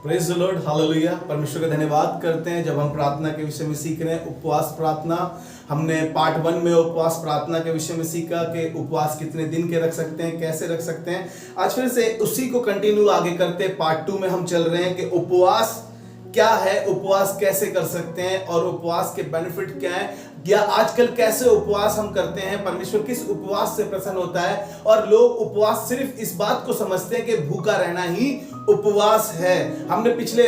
Praise the Lord, hallelujah. परमेश्वर का धन्यवाद करते हैं जब हम प्रार्थना के विषय में सीख रहे हैं, उपवास प्रार्थना। हमने पार्ट 1 में उपवास प्रार्थना के विषय में सीखा कि उपवास कितने दिन के रख सकते हैं, कैसे रख सकते हैं। आज फिर से उसी को कंटिन्यू आगे करते हैं। पार्ट 2 में हम चल रहे हैं कि उपवास क्या है, उपवास कैसे कर सकते हैं और उपवास के बेनिफिट क्या है, या आजकल कैसे उपवास हम करते हैं, परमेश्वर किस उपवास से प्रसन्न होता है। और लोग उपवास सिर्फ इस बात को समझते हैं कि भूखा रहना ही उपवास है। हमने पिछले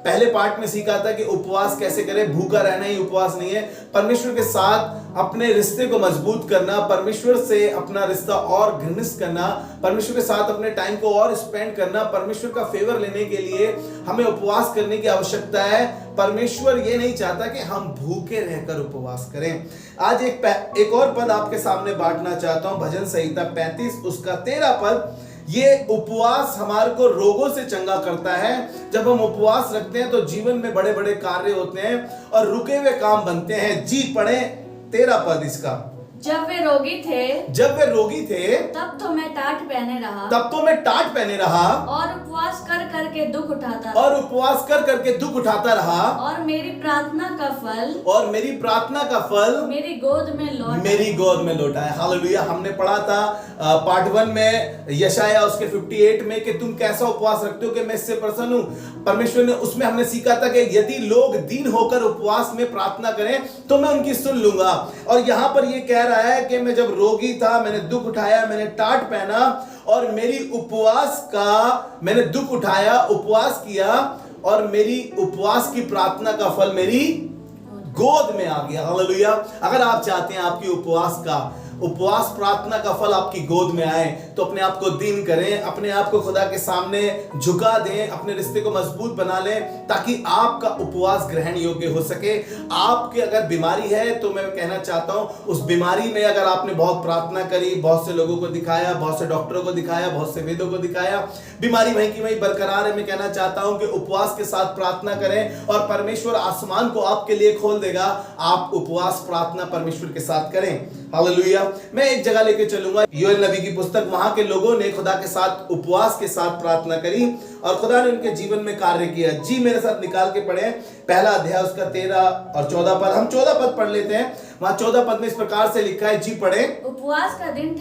पहले पार्ट में सीखा था कि उपवास कैसे करें, भूखा रहना ही उपवास नहीं है। परमेश्वर के साथ अपने रिश्ते को मजबूत करना, परमेश्वर से अपना रिश्ता और घनिष्ठ करना, परमेश्वर के साथ अपने टाइम को और स्पेंड करना, परमेश्वर का फेवर लेने के लिए हमें उपवास करने की आवश्यकता है। परमेश्वर ये नहीं चाहता कि हम भूखे रहकर उपवास करें। आज एक और पद आपके सामने बांटना चाहता हूं, भजन संहिता 35 उसका 13 पद। ये उपवास हमारे को रोगों से चंगा करता है। जब हम उपवास रखते हैं तो जीवन में बड़े बड़े कार्य होते हैं और रुके हुए काम बनते हैं। जी पढ़े 13 पद इसका। जब वे रोगी थे तब तो मैं टाट पहने रहा और उपवास कर करके दुख उठाता रहा और मेरी प्रार्थना का फल मेरी गोद में लौटा है। हालेलुया। हमने पढ़ा था पार्ट 1 में यशाया उसके 58 में कि तुम कैसा उपवास रखते हो कि मैं इससे प्रसन्न हूं। परमेश्वर ने उसमें हमने सीखा था कि यदि लोग दीन होकर उपवास में प्रार्थना करें तो मैं उनकी सुन लूंगा। और यहां पर ये कह रहा है कि मैं जब रोगी था मैंने दुख उठाया, मैंने टाट पहना और मैंने दुख उठाया, उपवास किया और मेरी उपवास की प्रार्थना का फल मेरी गोद में आ गया। हालेलुया। अगर आप चाहते हैं आपकी उपवास प्रार्थना का फल आपकी गोद में आए तो अपने आप को दीन करें, अपने आप को खुदा के सामने झुका दें, अपने रिश्ते को मजबूत बना लें ताकि आपका उपवास ग्रहण योग्य हो सके। आपकी अगर बीमारी है तो मैं कहना चाहता हूं उस बीमारी में अगर आपने बहुत प्रार्थना करी, बहुत से लोगों को दिखाया, बहुत से डॉक्टरों को दिखाया, बहुत से वेदों को दिखाया, बीमारी वहीं की वहीं बरकरार है। मैं कहना चाहता हूं कि उपवास के साथ प्रार्थना करें और परमेश्वर आसमान को आपके लिए खोल देगा। आप उपवास प्रार्थना परमेश्वर के साथ करें। हालेलुया। मैं एक जगह लेके चलूंगा, योएल नबी की पुस्तक। वहां के लोगों ने खुदा के साथ उपवास के साथ प्रार्थना करी और खुदा ने उनके जीवन में कार्य किया। जी मेरे साथ निकाल के पढ़े पहला अध्याय उसका 13 और 14 पद। हम 14 पद पढ़ लेते हैं। वहां 14 पद में इस प्रकार से लिखा है, जी पढ़े। उपवास का दिन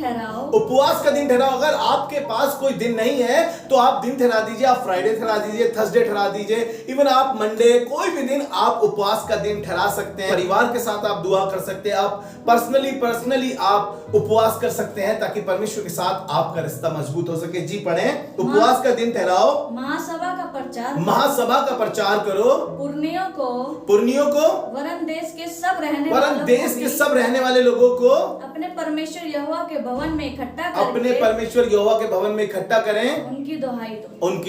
ठहराओ। अगर आपके पास कोई दिन नहीं है तो आप दिन ठहरा दीजिए। आप फ्राइडे ठहरा दीजिए, थर्सडे ठहरा दीजिए, इवन आप मंडे, कोई भी दिन आप उपवास का दिन ठहरा सकते हैं। परिवार के साथ आप दुआ कर सकते हैं, आप पर्सनली आप उपवास कर सकते हैं ताकि परमेश्वर के साथ आपका रिश्ता मजबूत हो सके। जी पढ़े। उपवास का दिन ठहराओ, महासभा का प्रचार करो, पुरनियों को वरन देश के सब रहने वाले लोगों को अपने परमेश्वर यहोवा के भवन में इकट्ठा करें, उनकी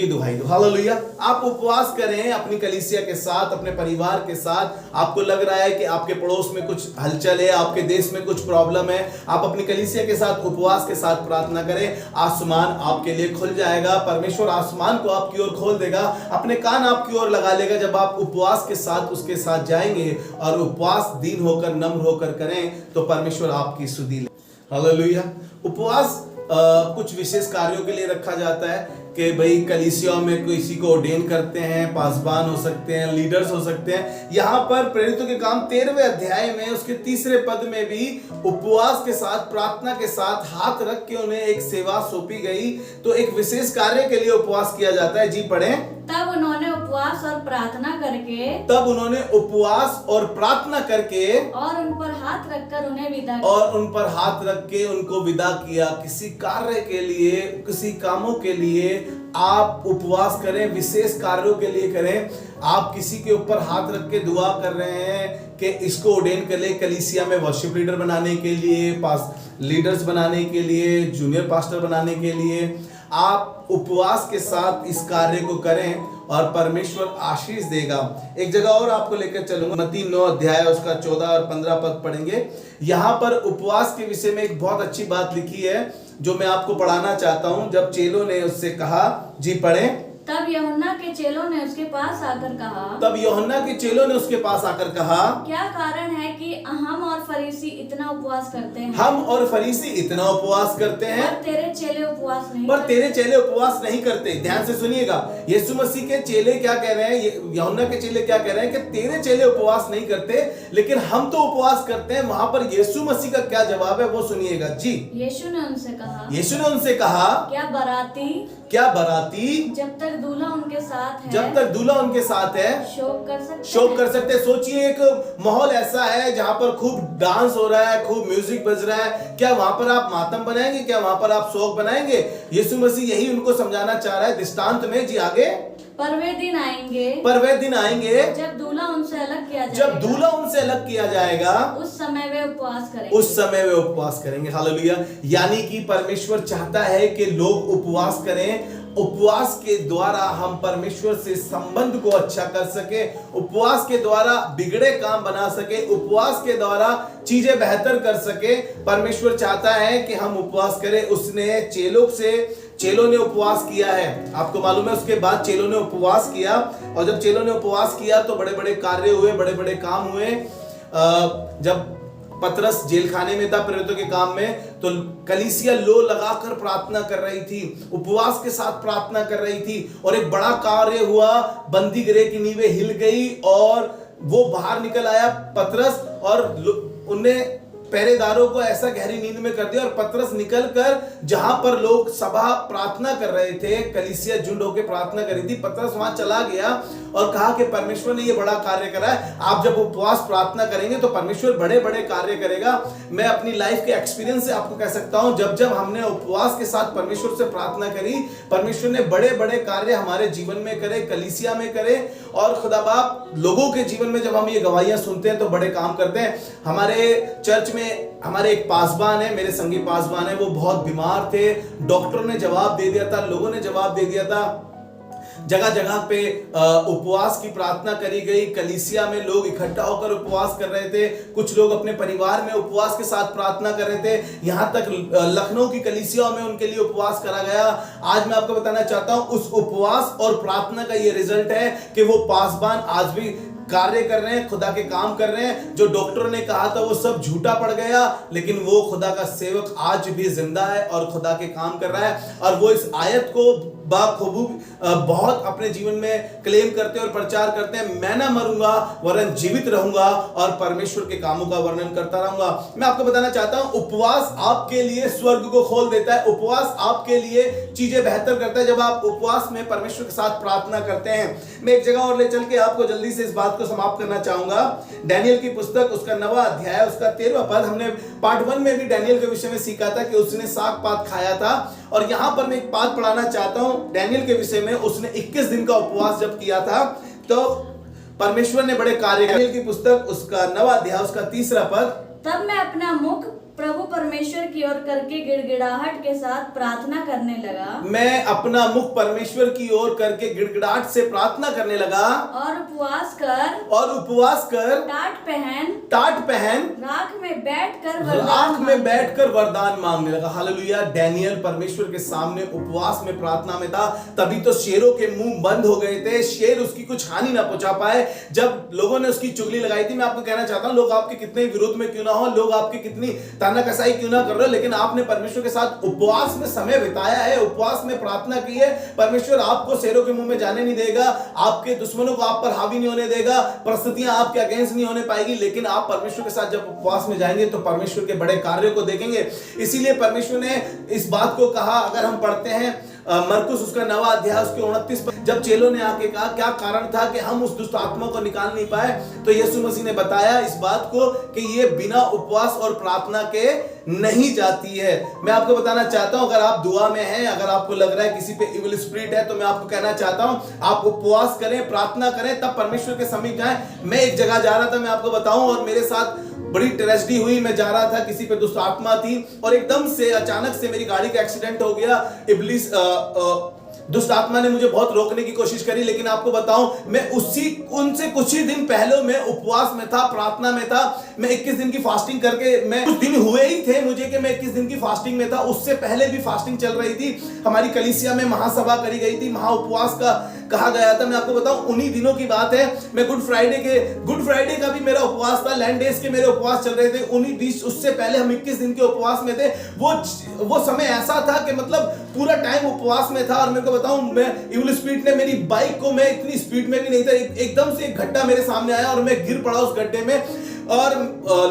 दुहाई दो। हालेलुया। आप उपवास करें अपनी कलीसिया के साथ, अपने परिवार के साथ। आपको लग रहा है कि आपके पड़ोस में कुछ हलचल है, आपके देश में कुछ प्रॉब्लम है, आप अपनी कलीसिया के साथ उपवास के साथ प्रार्थना करें, आसमान आपके लिए खुल जाएगा। परमेश्वर आसमान को आपकी ओर खोल देगा, अपने कान आपकी ओर लगा लेगा जब आप उपवास के साथ उसके साथ जाएंगे और उपवास दीन होकर नम्र होकर करें तो परमेश्वर आपकी सुधि ले। हालेलुया। उपवास कुछ विशेष कार्यों के लिए रखा जाता है कि भाई कलीसिया में किसी को ऑर्डेन करते हैं, पासबान हो सकते हैं, लीडर्स हो सकते हैं। यहाँ पर प्रेरितों के काम 13वें अध्याय में उसके 3 पद में भी उपवास के साथ प्रार्थना के साथ हाथ रख के उन्हें एक सेवा सौंपी गई। तो एक विशेष कार्य के लिए उपवास किया जाता है। जी पढ़ें। तब उन्होंने उपवास और प्रार्थना करके और उन पर हाथ रख के उनको विदा किया। किसी कार्य के लिए, किसी कामों के लिए आप उपवास करें, विशेष कार्यों के लिए करें। आप किसी के ऊपर हाथ रख के दुआ कर रहे हैं कि इसको ऑर्डेन कर ले कलीसिया में वर्शिप लीडर बनाने के लिए, लीडर्स बनाने के लिए, जूनियर पास्टर बनाने के लिए। आप उपवास के साथ इस कार्य को करें और परमेश्वर आशीष देगा। एक जगह और आपको लेकर चलूंगा, मत्ती 9 अध्याय उसका 14 और 15 पद पढ़ेंगे। यहाँ पर उपवास के विषय में एक बहुत अच्छी बात लिखी है जो मैं आपको पढ़ाना चाहता हूं। जब चेलों ने उससे कहा, जी पढ़ें। तब यूहन्ना के चेलों ने उसके पास आकर कहा, तब यूहन्ना के चेलों ने उसके पास आकर कहा, क्या कारण है कि हम और फरीसी इतना उपवास करते हैं, हम और फरीसी इतना उपवास करते हैं पर तेरे चेले उपवास नहीं पर करते? तेरे चेले उपवास नहीं करते। ध्यान से सुनिएगा, यीशु मसीह के चेले क्या कह रहे हैं, यूहन्ना के चेले क्या कह रहे हैं कि तेरे चेले उपवास नहीं करते लेकिन हम तो उपवास करते हैं। वहां पर यीशु मसीह का क्या जवाब है वो सुनिएगा जी। यीशु ने उनसे कहा, यीशु ने उनसे कहा, क्या बराती बराती जब तक दूल्हा उनके साथ है जब तक दूल्हा उनके साथ है शोक कर सकते शोक हैं? कर सकते हैं। सोचिए एक माहौल ऐसा है जहां पर खूब डांस हो रहा है, खूब म्यूजिक बज रहा है, क्या वहां पर आप मातम बनाएंगे, क्या वहां पर आप शोक बनाएंगे? यीशु मसीह यही उनको समझाना चाह रहा है दृष्टांत में जी। आगे, पर वे दिन आएंगे जब दूल्हा उनसे अलग किया जब जाएगा, दूल्हा उनसे अलग किया जाएगा उस समय वे उपवास करेंगे। उस समय वे उपवास करेंगे। हालेलुया। यानी कि परमेश्वर चाहता है कि लोग उपवास करें। उपवास के द्वारा हम परमेश्वर से संबंध को अच्छा कर सके, उपवास के द्वारा बिगड़े काम बना सके, उपवास के द्वारा चीजें बेहतर कर सके। परमेश्वर चाहता है कि हम उपवास करें। उसने चेलों ने उपवास किया है, आपको मालूम है। उसके बाद चेलों ने उपवास किया और जब चेलों ने उपवास किया तो बड़े बड़े कार्य हुए, बड़े बड़े काम हुए। जब पतरस जेल खाने में था प्रेरितों के काम में, तो कलीसिया लो लगाकर प्रार्थना कर रही थी, उपवास के साथ प्रार्थना कर रही थी और एक बड़ा कार्य हुआ। बंदी गृह की नींवें हिल गई और वो बाहर निकल आया पतरस, और उन्हें पहरेदारों को ऐसा गहरी नींद में कर दिया और पतरस निकलकर जहां पर लोग सभा प्रार्थना कर रहे थे, कलीसिया झुंड होकर प्रार्थना कर रही थी, पतरस वहां चला गया और कहा कि परमेश्वर ने ये बड़ा कार्य करा है। आप जब उपवास प्रार्थना करेंगे तो परमेश्वर बड़े बड़े कार्य करेगा। मैं अपनी लाइफ के एक्सपीरियंस से आपको कह सकता हूं, जब जब हमने उपवास के साथ परमेश्वर से प्रार्थना करी, परमेश्वर ने बड़े बड़े कार्य हमारे जीवन में करे, कलीसिया में करे। और खुदा बाप लोगों के जीवन में जब हम ये गवाहियां सुनते हैं तो बड़े काम करते हैं। हमारे चर्च में हमारे एक पासवान है, मेरे संगी पासवान है, वो बहुत बीमार थे। डॉक्टर ने जवाब दे दिया था, लोगों ने जवाब दे दिया था, जगह जगह पे उपवास की प्रार्थना करी गई। कलीसिया में लोग इकट्ठा होकर उपवास कर रहे थे, कुछ लोग अपने परिवार में उपवास के साथ प्रार्थना कर रहे थे, यहां तक लखनऊ की कलीसिया में उनके लिए उपवास करा गया। आज मैं आपको बताना चाहता हूं उस उपवास और प्रार्थना का ये रिजल्ट है कि वो पासवान आज भी कार्य कर रहे हैं, खुदा के काम कर रहे हैं। जो डॉक्टर ने कहा था वो सब झूठा पड़ गया, लेकिन वो खुदा का सेवक आज भी जिंदा है और खुदा के काम कर रहा है। और वो इस आयत को बाखूबी बहुत अपने जीवन में क्लेम करते हैं और प्रचार करते हैं, मैं ना मरूंगा वरन जीवित रहूंगा और परमेश्वर के कामों का वर्णन करता रहूंगा। मैं आपको बताना चाहता हूं उपवास आपके लिए स्वर्ग को खोल देता है, उपवास आपके लिए चीजें बेहतर करता है। जब आप उपवास में परमेश्वर के साथ प्रार्थना करते हैं, मैं एक जगह और ले चल के आपको जल्दी से इस बात को समाप्त करना चाहूंगा। डैनियल की पुस्तक उसका 9वां अध्याय उसका 13वां पद, हमने पार्ट 1 में भी डैनियल के विषय में सीखा था कि उसने साग पात खाया था, और यहां पर मैं एक बात पढ़ाना चाहता हूं डैनियल के विषय में। उसने 21 दिन का उपवास जब किया था तो परमेश्वर ने बड़े कार्य। डैनियल की पुस्तक उसका 9वां अध्याय उसका 3रा पद, तब मैं अपना मुख प्रभु परमेश्वर की ओर करके गिड़गिड़ाहट के साथ प्रार्थना करने लगा। मैं अपना मुख परमेश्वर की ओर करके गिड़गिड़ाहट से प्रार्थना करने लगा और उपवास कर टाट पहन राख में बैठकर वरदान मांगने लगा। हालेलुया। डैनियल परमेश्वर के सामने उपवास में प्रार्थना में था, तभी तो शेरों के मुंह बंद हो गए थे, शेर उसकी कुछ हानि ना पहुंचा पाए। जब लोगों ने उसकी चुगली लगाई थी, मैं आपको कहना चाहता हूं लोग आपके कितने विरोध में क्यों ना हो, लोग आपकी कितनी ताना कसाई क्यों ना कर रहे हो, लेकिन आपने परमेश्वर के साथ उपवास में समय बिताया है, उपवास में प्रार्थना की है, परमेश्वर आपको शेरों के मुंह में जाने नहीं देगा, आपके दुश्मनों को आप पर हावी नहीं होने देगा, परिस्थितियां आपके अगेंस्ट नहीं होने पाएगी। लेकिन आप परमेश्वर के साथ जब उपवास में जाएंगे तो परमेश्वर के बड़े कार्यों को देखेंगे। इसीलिए परमेश्वर ने इस बात को कहा। अगर हम पढ़ते हैं मरकुस उसका 9वां अध्याय उसके 29 पर, जब चेलों ने आके कहा क्या कारण था कि हम उस दुष्ट आत्मा को निकाल नहीं पाए, तो यीशु मसीह ने बताया इस बात को कि ये बिना उपवास और प्रार्थना के नहीं जाती है। मैं आपको बताना चाहता हूं, अगर आप दुआ में हैं, अगर आपको लग रहा है किसी पे इविल स्पिरिट है, तो मैं आपको कहना चाहता हूं आप उपवास करें, प्रार्थना करें, तब परमेश्वर के समीप जाएं। मैं एक जगह जा रहा था, मैं आपको बताऊं, और मेरे साथ बड़ी ट्रेजेडी हुई। मैं जा रहा था, किसी पे दुष्ट आत्मा थी और एकदम से अचानक से मेरी गाड़ी का एक्सीडेंट हो गया। इब्लिस दुष्ट आत्मा ने मुझे बहुत रोकने की कोशिश करी, लेकिन आपको बताऊं मैं उनसे कुछ ही दिन पहले मैं उपवास में था, प्रार्थना में था। मैं 21 दिन की फास्टिंग करके, मैं कुछ दिन हुए ही थे मुझे कि मैं 21 दिन की फास्टिंग में था। उससे पहले भी फास्टिंग चल रही थी। हमारी कलीसिया में महासभा करी गई थी, महा उपवास का कहा गया था। मैं आपको बताऊं उन्हीं दिनों की बात है। मैं गुड फ्राइडे का भी मेरा उपवास था, लैंड डेज के मेरे उपवास चल रहे थे। उन्हीं बीच उससे पहले हम 21 दिन के उपवास में थे। वो समय ऐसा था कि मतलब पूरा टाइम उपवास में था। और मेरे को बताऊं, मैं इविल स्पीड ने मेरी बाइक को, मैं इतनी स्पीड में भी नहीं था, एकदम से एक गड्ढा मेरे सामने आया और मैं गिर पड़ा उस गड्ढे में। और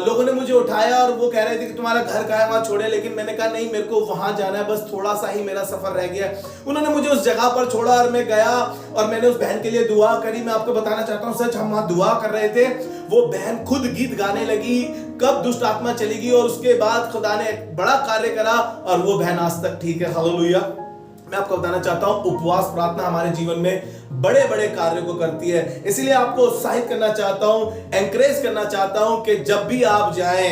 लोगों ने मुझे उठाया और वो कह रहे थे कि तुम्हारा घर कहाँ है, वहां छोड़े। लेकिन मैंने कहा नहीं, मेरे को वहां जाना है, बस थोड़ा सा ही मेरा सफर रह गया। उन्होंने मुझे उस जगह पर छोड़ा और मैं गया और मैंने उस बहन के लिए दुआ करी। मैं आपको बताना चाहता हूँ सच, हम वहां दुआ कर रहे थे, वो बहन खुद गीत गाने लगी, कब दुष्ट आत्मा चलेगी। और उसके बाद खुदा ने एक बड़ा कार्य करा और वो बहन आज तक ठीक है। हालेलुया। मैं आपको बताना चाहता हूं उपवास प्रार्थना हमारे जीवन में बड़े बड़े कार्यों को करती है। इसलिए आपको उत्साहित करना चाहता हूं, एनकरेज करना चाहता हूं कि जब भी आप जाएं,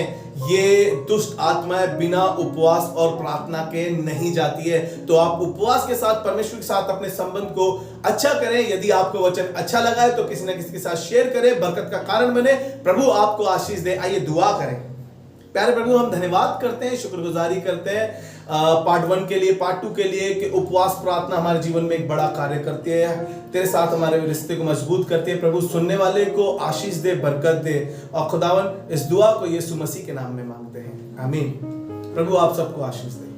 ये दुष्ट आत्माएं बिना उपवास और प्रार्थना के नहीं जाती है। तो आप उपवास के साथ, परमेश्वर के साथ अपने संबंध को अच्छा करें। यदि आपको वचन अच्छा लगा है तो किसी न किसी के साथ शेयर करें, बरकत का कारण बने। प्रभु आपको आशीष दे। आइए दुआ करें। प्यारे प्रभु, हम धन्यवाद करते हैं, शुक्रगुजारी करते हैं पार्ट 1 के लिए, पार्ट 2 के लिए कि उपवास प्रार्थना हमारे जीवन में एक बड़ा कार्य करती है, तेरे साथ हमारे रिश्ते को मजबूत करती है। प्रभु सुनने वाले को आशीष दे, बरकत दे। और खुदावन इस दुआ को यीशु मसीह के नाम में मांगते हैं, आमीन। प्रभु आप सबको आशीष दे।